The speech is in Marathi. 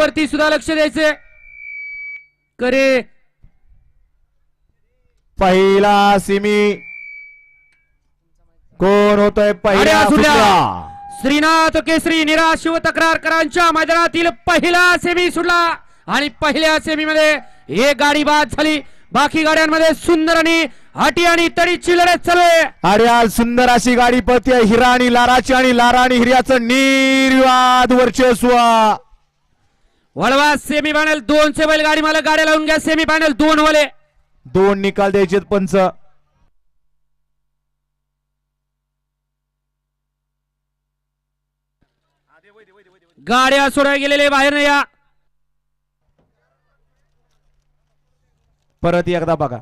यावरती सुद्धा लक्ष द्यायचे करे. पहिला सेमी कोण होतोय पहिल्या सुटल्या? श्रीनाथ केसरी निरा शिव तक्रारकरांच्या मैदानातील पहिला सेमी सुटला आणि पहिल्या सेमी मध्ये एक गाडी बाद झाली. बाकी गाड्यांमध्ये सुंदर आणि हाटी आणि तडीची लढत चालू आहे. अरे आज सुंदर अशी गाडी पळते हिरा आणि लाराची आणि लारा आणि हिऱ्याचं निर्वाद वर्चस्व. वळवा सेमी फायनल 2 बैल गाडी मला गाड्या लावून घ्या. सेमी फायनल 2 वाले 2 निकाल द्यायचे पंच. गाड्या सोडा गेलेले बाहेर नाही या. परत एकदा बघा.